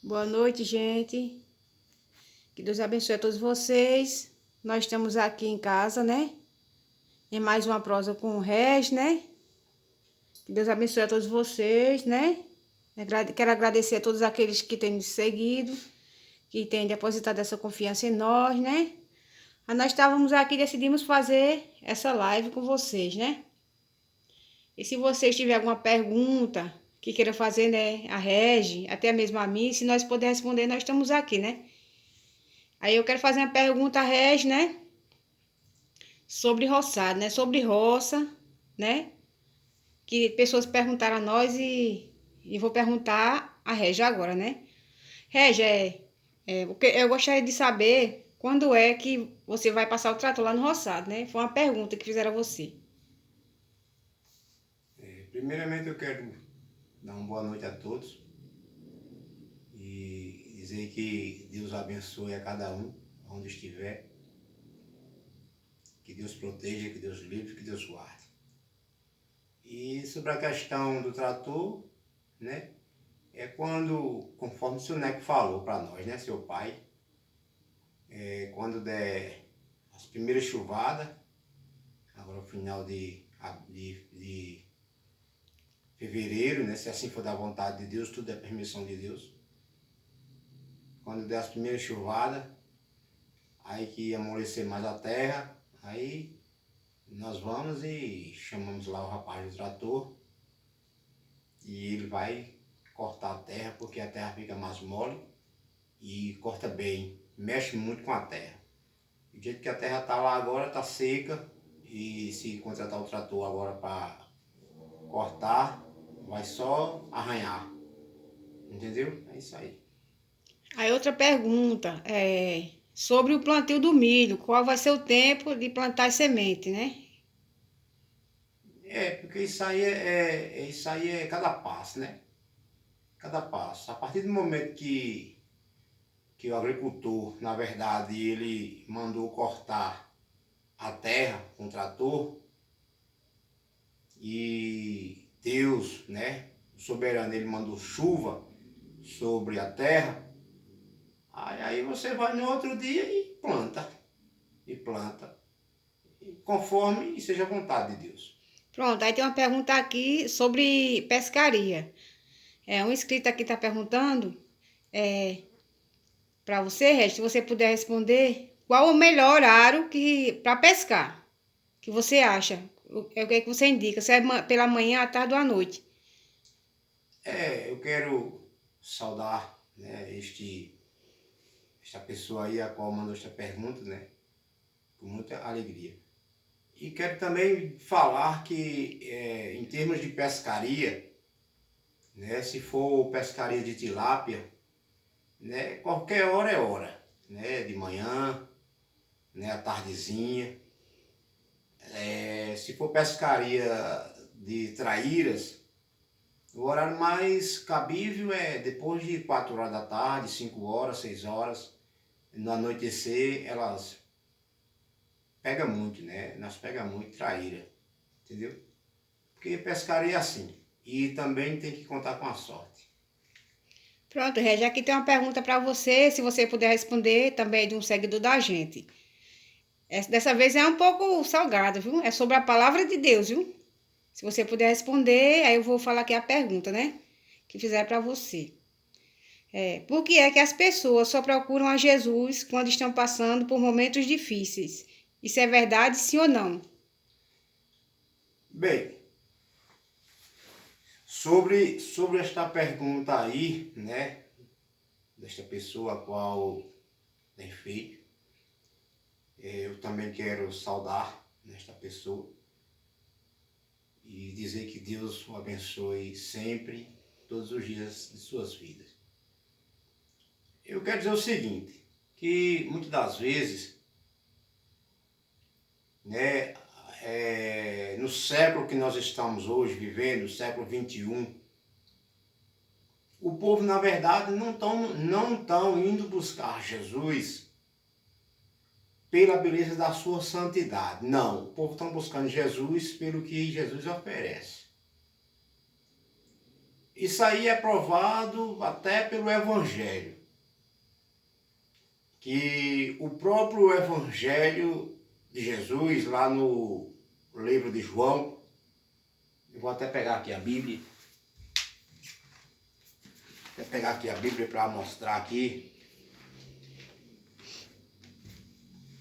Boa noite, gente. Que Deus abençoe a todos vocês. Nós estamos aqui em casa, né? Em mais uma prosa com o Regi, né? Que Deus abençoe a todos vocês, né? Quero agradecer a todos aqueles que têm nos seguido, que têm depositado essa confiança em nós, né? Nós estávamos aqui e decidimos fazer essa live com vocês, né? E se vocês tiverem alguma pergunta que queiram fazer, né? A Regi, até mesmo a mim, se nós puder responder, nós estamos aqui, né? Aí eu quero fazer uma pergunta a Regi, né? Sobre roçado, né? Sobre roça, né? Que pessoas perguntaram a nós e vou perguntar a Regi agora, né? Regi, eu gostaria de saber quando é que você vai passar o trator lá no roçado, né? Foi uma pergunta que fizeram a você. Primeiramente eu quero dar uma boa noite a todos e dizer que Deus abençoe a cada um, onde estiver, que Deus proteja, que Deus livre, que Deus guarde. E sobre a questão do trator, né, é quando, conforme o seu Neco falou para nós, né, seu pai, quando der as primeiras chuvadas, agora no final de fevereiro, né, se assim for da vontade de Deus, tudo é permissão de Deus. Quando der as primeiras chuvadas, aí que amolecer mais a terra, aí nós vamos e chamamos lá o rapaz do trator e ele vai cortar a terra, porque a terra fica mais mole e corta bem, mexe muito com a terra. Do jeito que a terra está lá agora, está seca, e se contratar o trator agora para cortar, vai só arranhar, entendeu? É isso aí. Aí outra pergunta é sobre o plantio do milho. Qual vai ser o tempo de plantar as sementes, né? Porque isso aí é cada passo, né? Cada passo. A partir do momento que o agricultor, na verdade, ele mandou cortar a terra com o trator e Deus, né, o soberano, ele mandou chuva sobre a terra, aí você vai no outro dia e planta, conforme seja a vontade de Deus. Pronto, aí tem uma pergunta aqui sobre pescaria. Um inscrito aqui está perguntando para você, Regi, se você puder responder, qual o melhor horário para pescar? Que você acha? O que é que você indica? Se é pela manhã, à tarde ou à noite? Eu quero saudar, né, esta pessoa aí a qual mandou esta pergunta, né, com muita alegria. E quero também falar que, em termos de pescaria, né, se for pescaria de tilápia, né, qualquer hora é hora, né, de manhã, né, à tardezinha. Se for pescaria de traíras, o horário mais cabível é depois de 4 horas da tarde, 5 horas, 6 horas. No anoitecer, elas pegam muito, né? Nós pegamos muito traíra, entendeu? Porque pescaria é assim. E também tem que contar com a sorte. Pronto, Regi, aqui tem uma pergunta para você, se você puder responder, também de um seguidor da gente. Dessa vez é um pouco salgado, viu? É sobre a palavra de Deus, viu? Se você puder responder, aí eu vou falar aqui a pergunta, né? Que fizer para você. Por que é que as pessoas só procuram a Jesus quando estão passando por momentos difíceis? Isso é verdade, sim ou não? Bem, sobre esta pergunta aí, né? Desta pessoa a qual tem feito, eu também quero saudar nesta pessoa e dizer que Deus o abençoe sempre, todos os dias de suas vidas. Eu quero dizer o seguinte, que muitas das vezes, né, no século que nós estamos hoje vivendo, no século 21, o povo, na verdade, não tão indo buscar Jesus pela beleza da sua santidade. Não, o povo está buscando Jesus pelo que Jesus oferece. Isso aí é provado até pelo Evangelho. Que o próprio Evangelho de Jesus, lá no livro de João, eu vou até pegar aqui a Bíblia. Vou pegar aqui a Bíblia para mostrar aqui.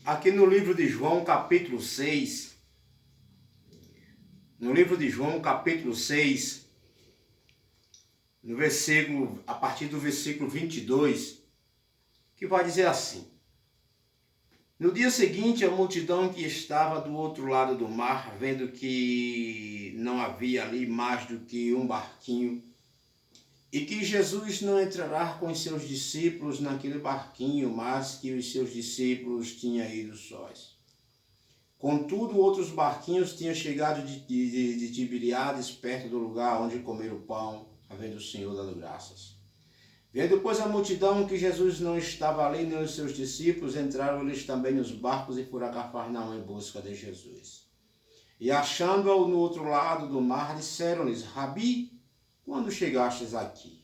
Aqui no livro de João, capítulo 6. No livro de João, capítulo 6, no versículo, a partir do versículo 22, que vai dizer assim: no dia seguinte, a multidão que estava do outro lado do mar, vendo que não havia ali mais do que um barquinho, e que Jesus não entrará com os seus discípulos naquele barquinho, mas que os seus discípulos tinham ido sós. Contudo, outros barquinhos tinham chegado de Tiberíades, perto do lugar onde comeram o pão, havendo o Senhor dado graças. Vendo, pois, a multidão que Jesus não estava ali, nem os seus discípulos, entraram eles também nos barcos e foram a Cafarnaum em busca de Jesus. E achando-o no outro lado do mar, disseram-lhes: Rabi, quando chegastes aqui?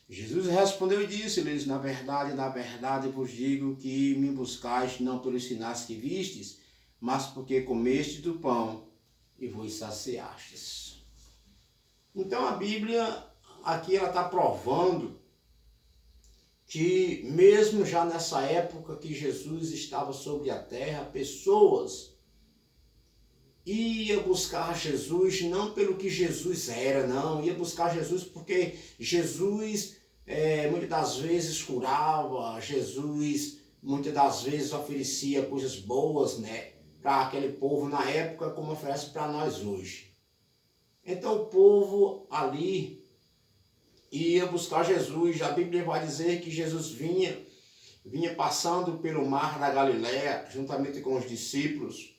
Jesus respondeu e disse-lhes: na verdade vos digo que me buscais não pelos sinais que vistes, mas porque comeste do pão e vos saciastes. Então a Bíblia aqui ela está provando que mesmo já nessa época que Jesus estava sobre a terra, pessoas iam buscar Jesus não pelo que Jesus era, não, ia buscar Jesus porque Jesus muitas das vezes curava, Jesus muitas das vezes oferecia coisas boas, né, para aquele povo na época, como oferece para nós hoje. Então o povo ali ia buscar Jesus. A Bíblia vai dizer que Jesus vinha passando pelo mar da Galileia, juntamente com os discípulos,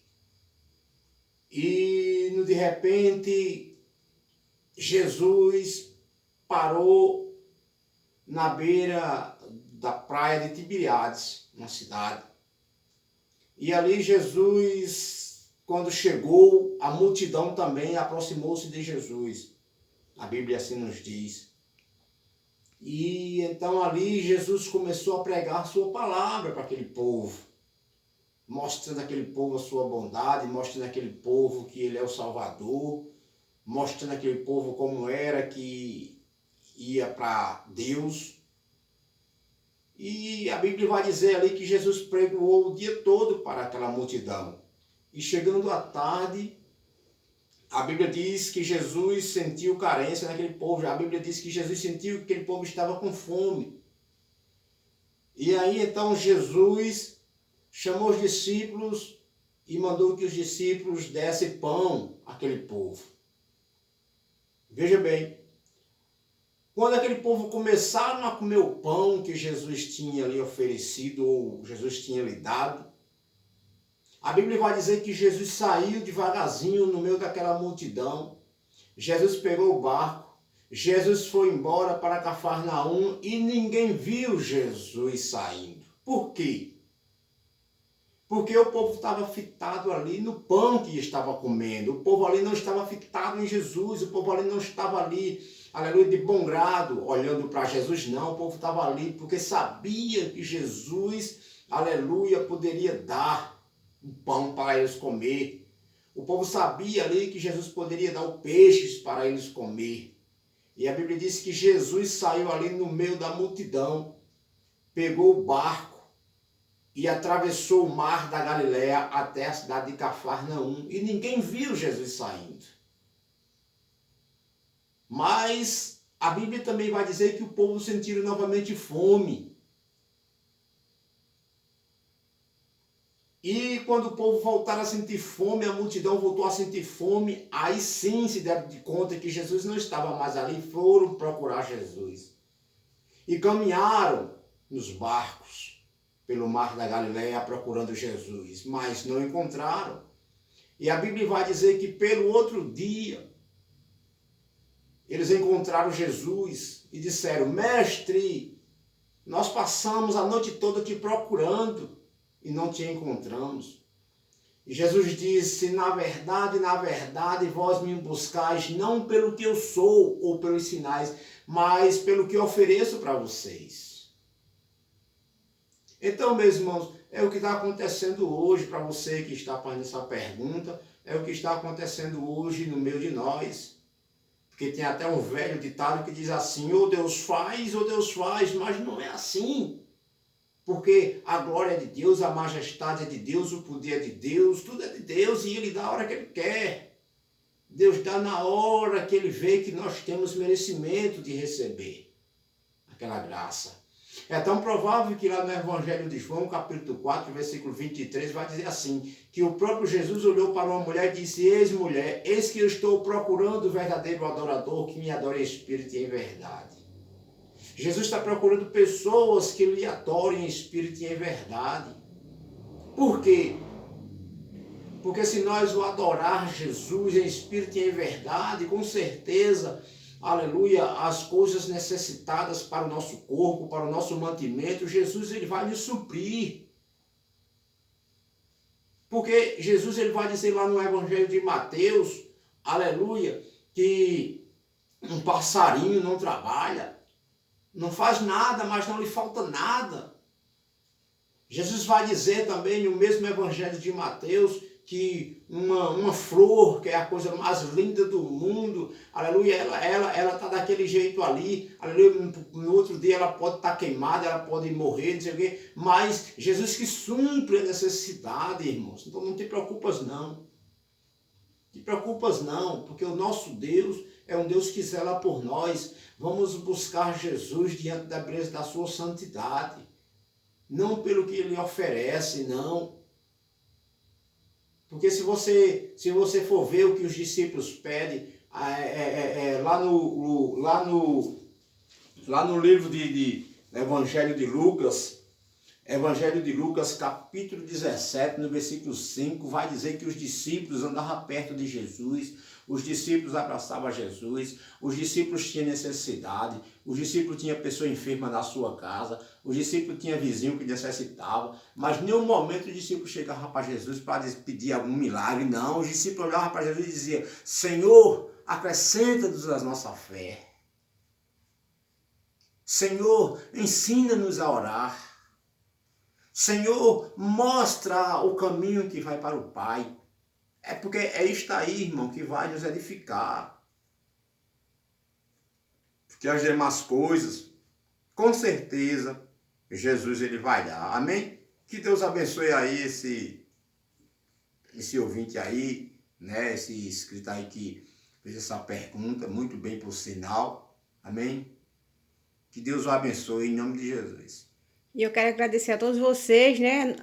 e de repente Jesus parou na beira da praia de Tiberíades, uma cidade. E ali Jesus, quando chegou, a multidão também aproximou-se de Jesus. A Bíblia assim nos diz. E então ali Jesus começou a pregar sua palavra para aquele povo, mostrando àquele povo a sua bondade, mostrando àquele povo que ele é o Salvador, mostrando àquele povo como era que ia para Deus. E a Bíblia vai dizer ali que Jesus pregou o dia todo para aquela multidão. E chegando à tarde, a Bíblia diz que Jesus sentiu carência naquele povo. A Bíblia diz que Jesus sentiu que aquele povo estava com fome. E aí então Jesus chamou os discípulos e mandou que os discípulos dessem pão àquele povo. Veja bem, quando aquele povo começaram a comer o pão que Jesus tinha lhe oferecido, ou Jesus tinha lhe dado, a Bíblia vai dizer que Jesus saiu devagarzinho no meio daquela multidão. Jesus pegou o barco, Jesus foi embora para Cafarnaum e ninguém viu Jesus saindo. Por quê? Porque o povo estava fitado ali no pão que estava comendo. O povo ali não estava fitado em Jesus. O povo ali não estava ali, aleluia, de bom grado, olhando para Jesus. Não, o povo estava ali porque sabia que Jesus, aleluia, poderia dar um pão para eles comer. O povo sabia ali que Jesus poderia dar o peixes para eles comer. E a Bíblia diz que Jesus saiu ali no meio da multidão, pegou o barco e atravessou o mar da Galileia até a cidade de Cafarnaum. E ninguém viu Jesus saindo. Mas a Bíblia também vai dizer que o povo sentiu novamente fome. E quando o povo voltar a sentir fome, a multidão voltou a sentir fome, aí sim se deram de conta que Jesus não estava mais ali, foram procurar Jesus. E caminharam nos barcos pelo mar da Galileia procurando Jesus, mas não encontraram. E a Bíblia vai dizer que pelo outro dia, eles encontraram Jesus e disseram: Mestre, nós passamos a noite toda te procurando e não te encontramos. Jesus disse, na verdade, vós me buscais não pelo que eu sou ou pelos sinais, mas pelo que eu ofereço para vocês. Então, meus irmãos, é o que está acontecendo hoje para você que está fazendo essa pergunta, é o que está acontecendo hoje no meio de nós. Porque tem até um velho ditado que diz assim, ou Deus faz, mas não é assim. Porque a glória é de Deus, a majestade é de Deus, o poder é de Deus, tudo é de Deus e Ele dá a hora que Ele quer. Deus dá na hora que Ele vê que nós temos merecimento de receber aquela graça. É tão provável que lá no Evangelho de João, capítulo 4, versículo 23, vai dizer assim, que o próprio Jesus olhou para uma mulher e disse, eis mulher, eis que eu estou procurando o verdadeiro adorador que me adore em espírito e em verdade. Jesus está procurando pessoas que lhe adorem em espírito e em verdade. Por quê? Porque se nós o adorar Jesus em espírito e em verdade, com certeza, aleluia, as coisas necessitadas para o nosso corpo, para o nosso mantimento, Jesus ele vai nos suprir. Porque Jesus ele vai dizer lá no Evangelho de Mateus, aleluia, que um passarinho não trabalha, não faz nada, mas não lhe falta nada. Jesus vai dizer também no mesmo Evangelho de Mateus que uma flor, que é a coisa mais linda do mundo, aleluia, ela está daquele jeito ali, aleluia, no outro dia ela pode estar queimada, ela pode morrer, não sei o quê, mas Jesus que supre a necessidade, irmãos. Então não te preocupas não. Te preocupas não, porque o nosso Deus é um Deus que zela por nós. Vamos buscar Jesus diante da beleza da sua santidade. Não pelo que ele oferece, não. Porque se você for ver o que os discípulos pedem, lá no livro de Evangelho de Lucas, capítulo 17, no versículo 5, vai dizer que os discípulos andavam perto de Jesus, os discípulos abraçavam Jesus, os discípulos tinham necessidade, os discípulos tinham pessoa enferma na sua casa, os discípulos tinham vizinho que necessitava, mas em nenhum momento os discípulos chegavam para Jesus para pedir algum milagre, não. Os discípulos olhavam para Jesus e diziam, Senhor, acrescenta-nos a nossa fé. Senhor, ensina-nos a orar. Senhor, mostra o caminho que vai para o Pai. É porque é isto aí, irmão, que vai nos edificar. Porque as demais coisas, com certeza, Jesus ele vai dar. Amém? Que Deus abençoe aí esse ouvinte aí, né? Esse inscrito aí que fez essa pergunta, muito bem por sinal. Amém? Que Deus o abençoe em nome de Jesus. E eu quero agradecer a todos vocês, né?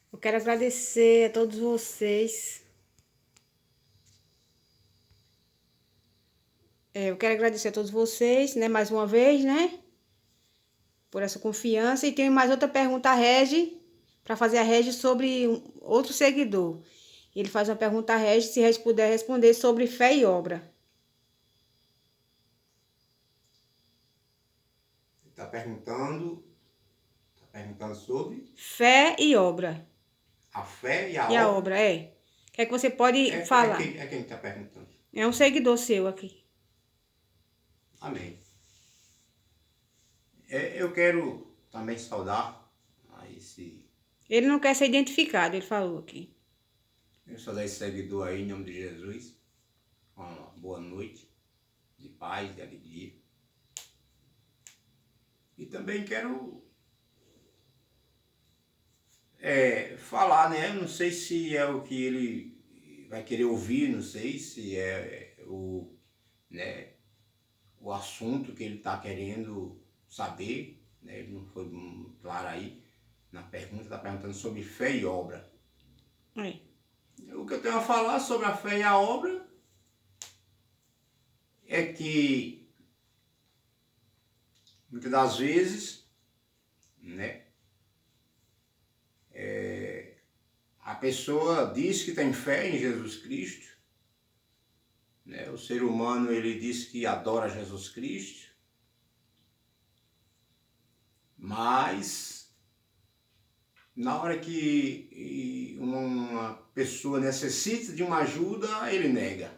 Eu quero agradecer a todos vocês. Eu quero agradecer a todos vocês, né? Mais uma vez, né? Por essa confiança. E tenho mais outra pergunta a Regi, para fazer a Regi sobre outro seguidor. Ele faz uma pergunta a Regi, se Regi puder responder sobre fé e obra. Está perguntando sobre fé e obra. A fé e a obra. E a obra, é. O que é que você pode falar? É quem está perguntando. É um seguidor seu aqui. Amém. Eu quero também saudar a esse... Ele não quer ser identificado, ele falou aqui. Eu saudar esse seguidor aí em nome de Jesus. Uma boa noite, de paz, de alegria. E também quero falar, né? Eu não sei se é o que ele vai querer ouvir, não sei se é o assunto que ele está querendo saber, né? Ele não foi claro aí na pergunta, está perguntando sobre fé e obra. O que eu tenho a falar sobre a fé e a obra é que muitas das vezes, né? A pessoa diz que tem fé em Jesus Cristo, né? O ser humano ele diz que adora Jesus Cristo, mas Na hora que uma pessoa necessita de uma ajuda, ele nega.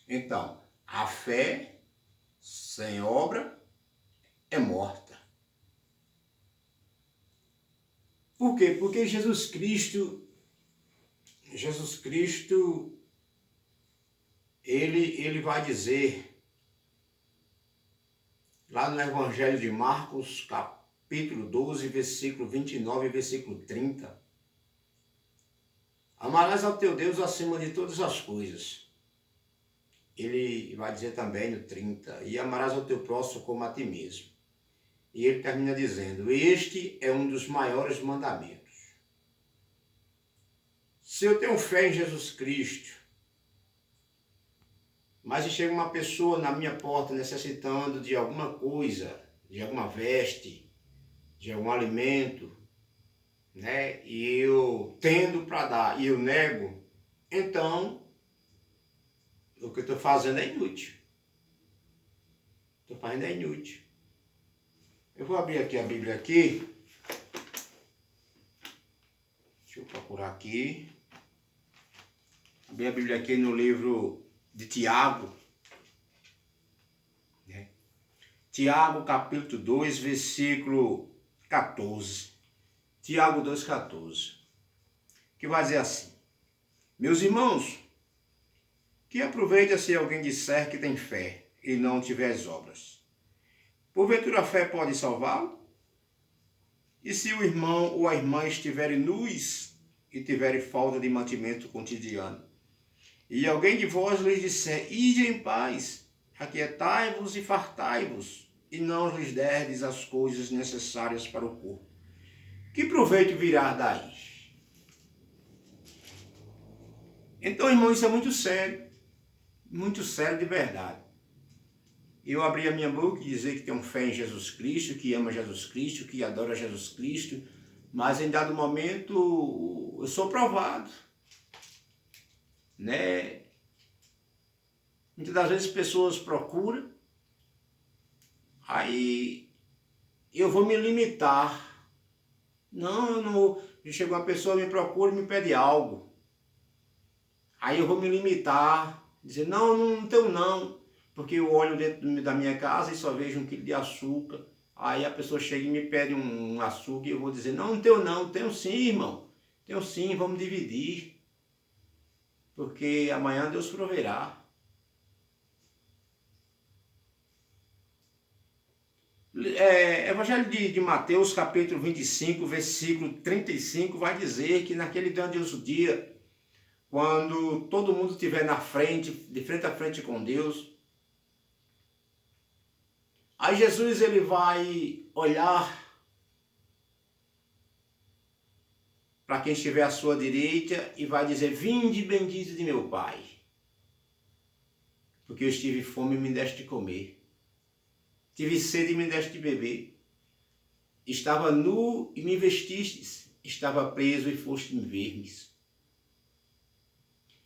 Então, a fé sem obra é morta. Por quê? Porque Jesus Cristo, ele vai dizer, lá no Evangelho de Marcos, capítulo 12, versículo 29 e versículo 30, amarás ao teu Deus acima de todas as coisas. Ele vai dizer também no 30, e amarás ao teu próximo como a ti mesmo. E ele termina dizendo, este é um dos maiores mandamentos. Se eu tenho fé em Jesus Cristo, mas se chega uma pessoa na minha porta necessitando de alguma coisa, de alguma veste, de algum alimento, né, e eu tendo para dar e eu nego, então o que eu estou fazendo é inútil. Estou fazendo é inútil. Eu vou abrir aqui a Bíblia aqui. Deixa eu procurar aqui. Abri a Bíblia aqui no livro de Tiago. Né? Tiago, capítulo 2, versículo 14. Tiago 2, 14. Que vai dizer assim. Meus irmãos, que aproveita se alguém disser que tem fé e não tiver as obras. Porventura a fé pode salvá-lo? E se o irmão ou a irmã estiverem nus e tiverem falta de mantimento cotidiano, e alguém de vós lhes disser, ide em paz, aquietai-vos e fartai-vos, e não lhes derdes as coisas necessárias para o corpo, que proveito virá daí? Então, irmão, isso é muito sério de verdade. Eu abri a minha boca e dizer que tenho fé em Jesus Cristo, que ama Jesus Cristo, que adora Jesus Cristo, mas em dado momento eu sou provado, né? Muitas das vezes pessoas procuram, aí eu vou me limitar. Não, eu não vou. Chega uma pessoa, me procura, me pede algo. Aí eu vou me limitar, dizer, não tenho não. Porque eu olho dentro da minha casa e só vejo 1 quilo de açúcar. Aí a pessoa chega e me pede um açúcar e eu vou dizer, não tenho não, tenho sim, irmão. Tenho sim, vamos dividir. Porque amanhã Deus proverá. Evangelho de Mateus, capítulo 25, versículo 35, vai dizer que naquele grandioso dia, quando todo mundo estiver na frente, de frente a frente com Deus, aí Jesus ele vai olhar para quem estiver à sua direita e vai dizer, vinde bendito de meu Pai, porque eu estive fome e me deste de comer, tive sede e me deste de beber, estava nu e me vestistes, estava preso e foste me ver-me.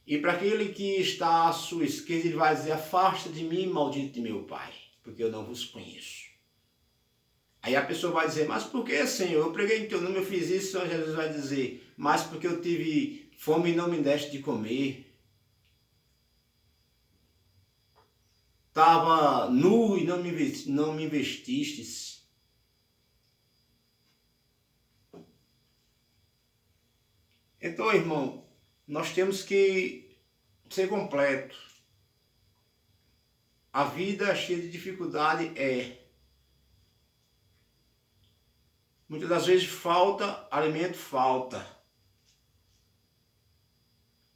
E para aquele que está à sua esquerda, ele vai dizer, afasta de mim, maldito de meu Pai, porque eu não vos conheço. Aí a pessoa vai dizer, mas por que, Senhor? Eu preguei em teu nome, eu fiz isso. Então Jesus vai dizer, mas porque eu tive fome e não me deste de comer. Estava nu e não me vestistes. Então, irmão, nós temos que ser completo. A vida cheia de dificuldade muitas das vezes falta alimento, falta.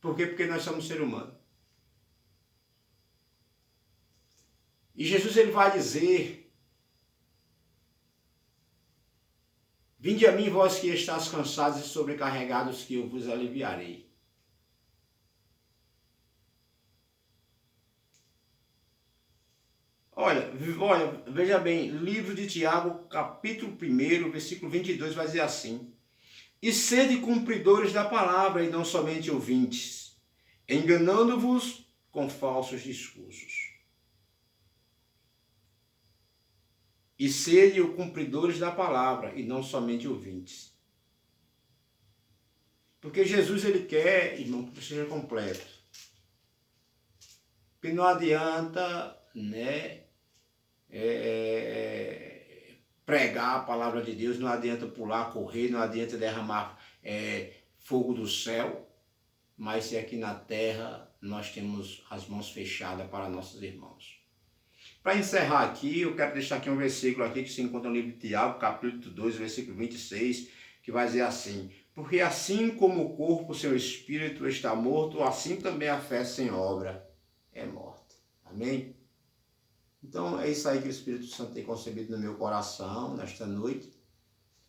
Por quê? Porque nós somos seres humanos. E Jesus ele vai dizer, vinde a mim vós que estáis cansados e sobrecarregados, que eu vos aliviarei. Olha, veja bem, livro de Tiago, capítulo 1, versículo 22, vai dizer assim, e sede cumpridores da palavra e não somente ouvintes, enganando-vos com falsos discursos. e sede os cumpridores da palavra, e não somente ouvintes. Porque Jesus, ele quer, irmão, que seja completo. Porque não adianta, né, pregar a palavra de Deus, não adianta pular, correr, não adianta derramar fogo do céu, mas se aqui na terra nós temos as mãos fechadas para nossos irmãos. Para encerrar aqui, eu quero deixar aqui um versículo aqui que se encontra no livro de Tiago, capítulo 2, versículo 26, que vai dizer assim: porque assim como o corpo sem o espírito está morto, assim também a fé sem obra é morta. Amém? Então é isso aí que o Espírito Santo tem concebido no meu coração nesta noite.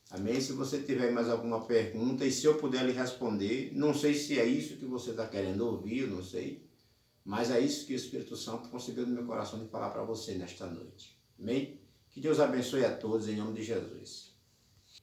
Amém? Se você tiver mais alguma pergunta e se eu puder lhe responder, não sei se é isso que você está querendo ouvir, eu não sei, mas é isso que o Espírito Santo concebeu no meu coração de falar para você nesta noite. Amém? Que Deus abençoe a todos em nome de Jesus.